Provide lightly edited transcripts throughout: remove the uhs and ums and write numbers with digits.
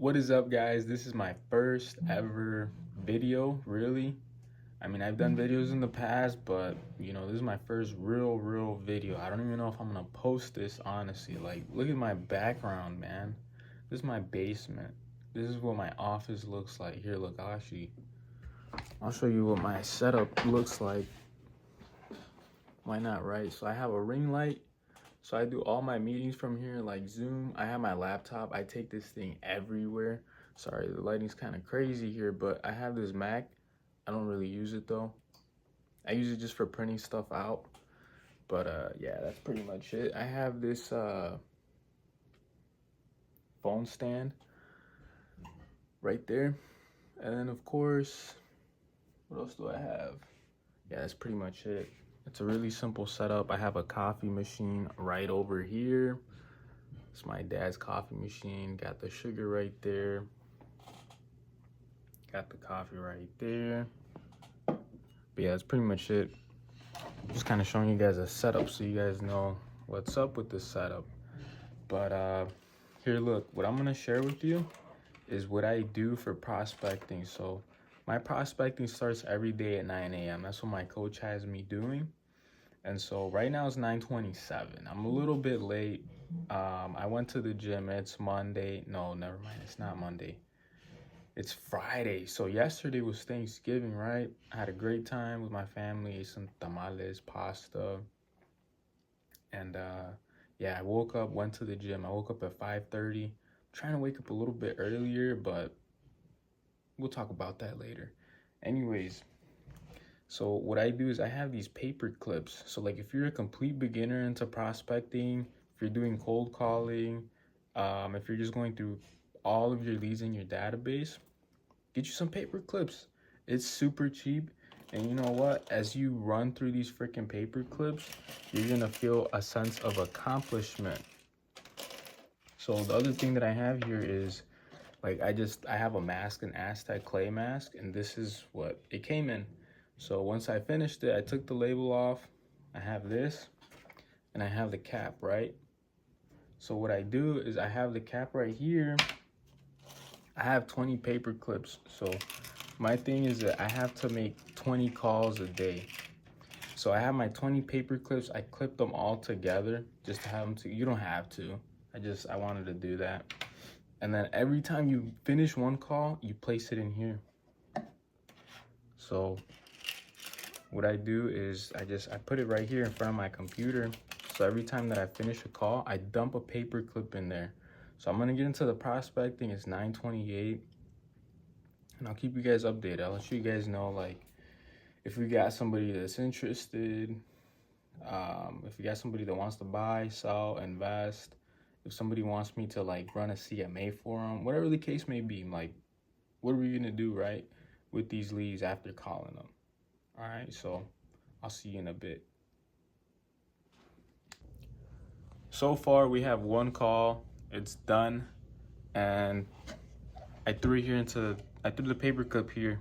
What is up, guys? This is my first ever video, really. I mean, I've done videos in the past, but this is my first real video. I don't even know if I'm gonna post this, honestly. Like, look at my background, man. This is my basement. This is what my office looks like. Here, look, I'll show you what my setup looks like. Why not, right? So I have a ring light. So I do all my meetings from here, like Zoom. I have my laptop. I take this thing everywhere. Sorry, the lighting's kind of crazy here, but I have this Mac. I don't really use it though. I use it just for printing stuff out. But yeah, that's pretty much it. I have this phone stand right there. And then of course, what else do I have? Yeah, that's pretty much it. It's a really simple setup. I have a coffee machine right over here. It's my dad's coffee machine. Got the sugar right there. Got the coffee right there. But yeah, that's pretty much it. Just kind of showing you guys a setup so you guys know what's up with this setup. But here, look, what I'm gonna share with you is what I do for prospecting. So my prospecting starts every day at 9 a.m. That's what my coach has me doing. And so right now it's 9:27. I'm a little bit late. I went to the gym. It's Monday. No, never mind. It's not Monday. It's Friday. So yesterday was Thanksgiving, right? I had a great time with my family. Ate some tamales, pasta. And yeah, I woke up, went to the gym. I woke up at 5:30. Trying to wake up a little bit earlier, but we'll talk about that later. Anyways, so what I do is I have these paper clips. So like if you're a complete beginner into prospecting, if you're doing cold calling, if you're just going through all of your leads in your database, get you some paper clips. It's super cheap. And you know what? As you run through these freaking paper clips, you're gonna feel a sense of accomplishment. So the other thing that I have here is like I have a mask, an Aztec clay mask, and this is what it came in. So once I finished it, I took the label off. I have this, and I have the cap, right? So what I do is I have the cap right here. I have 20 paper clips. So my thing is that I have to make 20 calls a day. So I have my 20 paper clips. I clip them all together just to have them to, you don't have to. I wanted to do that. And then every time you finish one call, you place it in here. So what I do is I put it right here in front of my computer. So every time that I finish a call, I dump a paper clip in there. So I'm gonna get into the prospecting. It's 9:28, and I'll keep you guys updated. I'll let you guys know like if we got somebody that's interested, if we got somebody that wants to buy, sell, invest, if somebody wants me to like run a CMA for them, whatever the case may be, like what are we gonna do, right, with these leads after calling them? All right, so I'll see you in a bit. So far, we have one call. It's done, and I threw the paper clip here,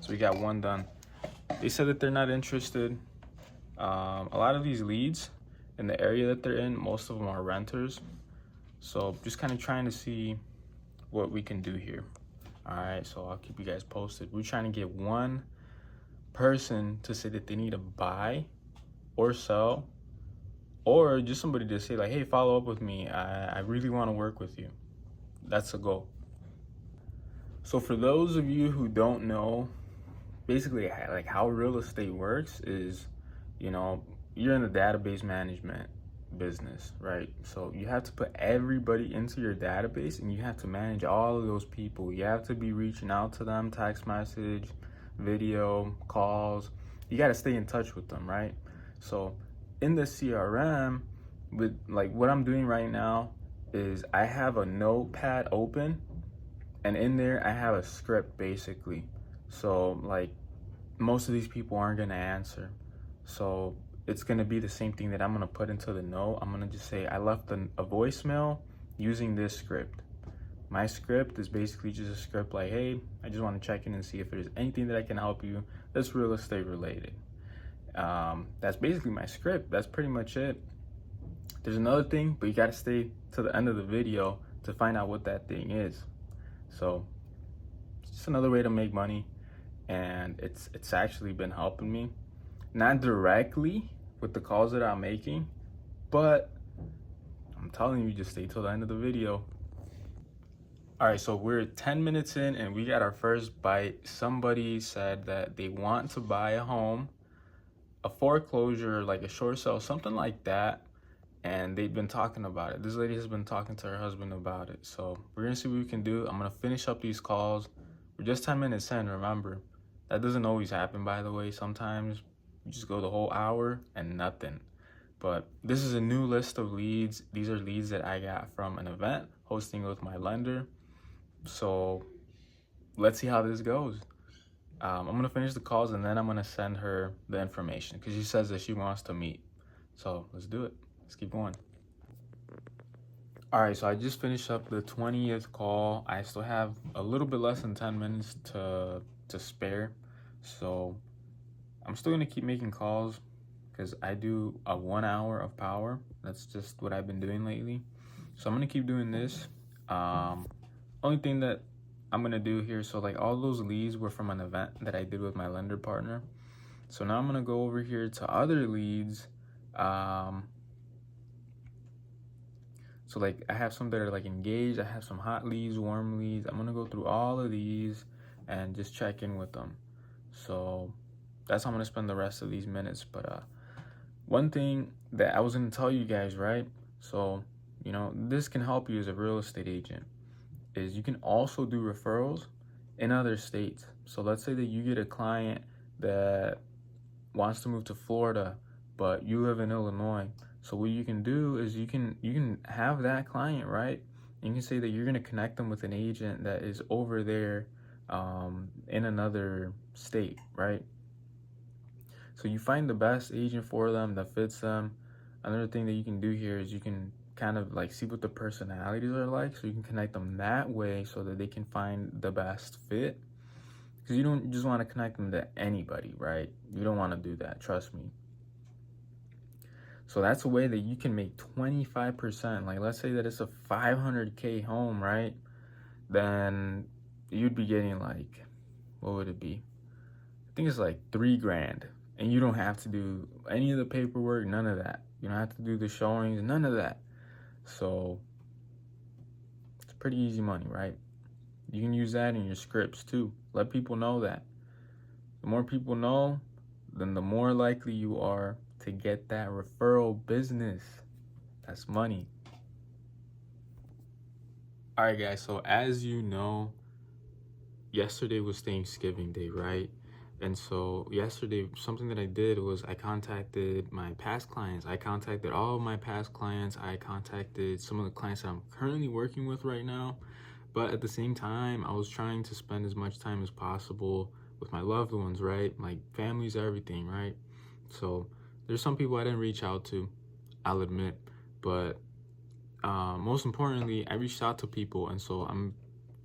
so we got one done. They said that they're not interested. A lot of these leads in the area that they're in, most of them are renters. So just kind of trying to see what we can do here. All right, so I'll keep you guys posted. We're trying to get one person to say that they need to buy or sell, or just somebody to say like, hey, follow up with me. I really want to work with you. That's the goal. So for those of you who don't know, basically like how real estate works is, you're in the database management business, right? So you have to put everybody into your database and you have to manage all of those people. You have to be reaching out to them, text message, video, calls. You got to stay in touch with them, right? So in the CRM, with like what I'm doing right now is I have a notepad open, and in there I have a script basically. So like most of these people aren't gonna answer. So it's gonna be the same thing that I'm gonna put into the note. I'm gonna just say I left a voicemail using this script. My script is basically just a script like, hey, I just want to check in and see if there's anything that I can help you that's real estate related. That's basically my script. That's pretty much it. There's another thing, but you got to stay to the end of the video to find out what that thing is. So it's just another way to make money, and it's actually been helping me, not directly with the calls that I'm making, but I'm telling you, just stay till the end of the video. All right, so we're 10 minutes in and we got our first bite. Somebody said that they want to buy a home, a foreclosure, like a short sale, something like that. And they've been talking about it. This lady has been talking to her husband about it. So we're gonna see what we can do. I'm gonna finish up these calls. We're just 10 minutes in, remember. That doesn't always happen, by the way. Sometimes you just go the whole hour and nothing. But this is a new list of leads. These are leads that I got from an event hosting with my lender. So let's see how this goes. I'm gonna finish the calls and then I'm gonna send her the information because she says that she wants to meet. So let's do it. Let's keep going. All right, so I just finished up the 20th call. I still have a little bit less than 10 minutes to spare. So I'm still gonna keep making calls because I do a 1 hour of power. That's just what I've been doing lately. So I'm gonna keep doing this. Only thing that I'm gonna do here, so like all those leads were from an event that I did with my lender partner. So now I'm gonna go over here to other leads. So like I have some that are like engaged, I have some hot leads, warm leads. I'm gonna go through all of these and just check in with them. So that's how I'm gonna spend the rest of these minutes. But one thing that I was gonna tell you guys, right? So, you know, this can help you as a real estate agent, is you can also do referrals in other states. So let's say that you get a client that wants to move to Florida, but you live in Illinois. So what you can do is you can have that client, right? You can say that you're gonna connect them with an agent that is over there in another state, right? So you find the best agent for them that fits them. Another thing that you can do here is you can kind of like see what the personalities are like, so you can connect them that way so that they can find the best fit. Because you don't just want to connect them to anybody, right? You don't want to do that, trust me. So that's a way that you can make 25%. Like let's say that it's a 500K home, right? Then you'd be getting like, what would it be? I think it's like $3,000. And you don't have to do any of the paperwork, none of that. You don't have to do the showings, none of that. So it's pretty easy money, right? You can use that in your scripts too. Let people know that. The more people know, then the more likely you are to get that referral business. That's money. All right, guys. So as you know, yesterday was Thanksgiving Day, right? And so yesterday, something that I did was I contacted my past clients. I contacted all of my past clients. I contacted some of the clients that I'm currently working with right now. But at the same time, I was trying to spend as much time as possible with my loved ones, right? Like family's everything, right? So there's some people I didn't reach out to, I'll admit. But most importantly, I reached out to people. And so I'm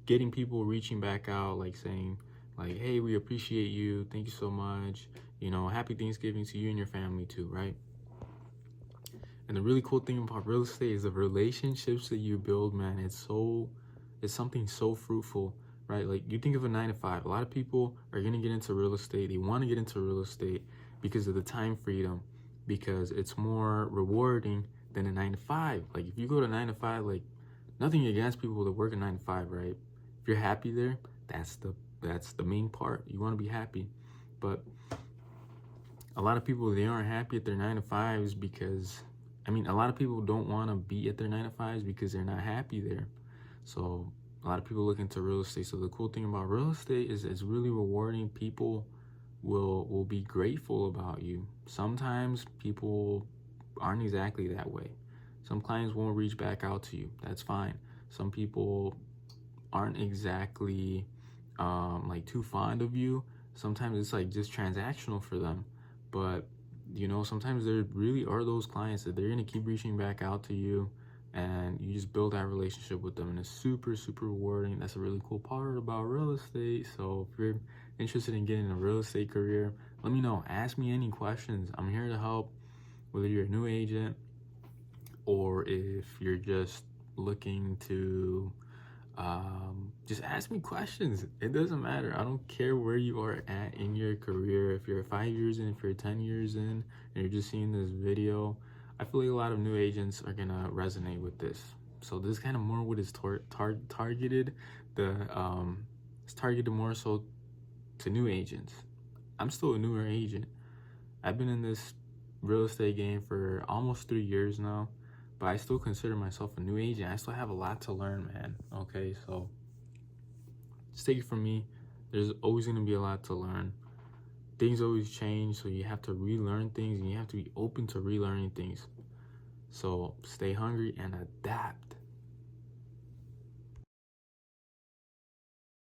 getting people reaching back out, like saying, like, hey, we appreciate you. Thank you so much. You know, happy Thanksgiving to you and your family too, right? And the really cool thing about real estate is the relationships that you build, man. It's something so fruitful, right? Like you think of a 9-to-5. A lot of people are gonna get into real estate. They want to get into real estate because of the time freedom, because it's more rewarding than a 9-to-5. Like if you go to 9-to-5, like nothing against people that work a 9-to-5, right? If you're happy there, that's the main part. You want to be happy. But a lot of people, they aren't happy at their 9-to-5s because, I mean, a lot of people don't want to be at their 9-to-5s because they're not happy there. So a lot of people look into real estate. So the cool thing about real estate is it's really rewarding. People will be grateful about you. Sometimes people aren't exactly that way. Some clients won't reach back out to you. That's fine. Some people aren't exactly like too fond of you. Sometimes it's like just transactional for them. But you know, sometimes there really are those clients that they're gonna keep reaching back out to you, and you just build that relationship with them, and it's super, super rewarding. That's a really cool part about real estate. So if you're interested in getting a real estate career, let me know. Ask me any questions. I'm here to help, whether you're a new agent or if you're just looking to just ask me questions. It doesn't matter. I don't care where you are at in your career. If you're 5 years in, if you're 10 years in, and you're just seeing this video, I feel like a lot of new agents are gonna resonate with this. So this is kind of more what is targeted. It's targeted more so to new agents. I'm still a newer agent. I've been in this real estate game for almost 3 years now, but I still consider myself a new agent. I still have a lot to learn, man. Okay, so just take it from me. There's always going to be a lot to learn. Things always change, so you have to relearn things, and you have to be open to relearning things. So stay hungry and adapt.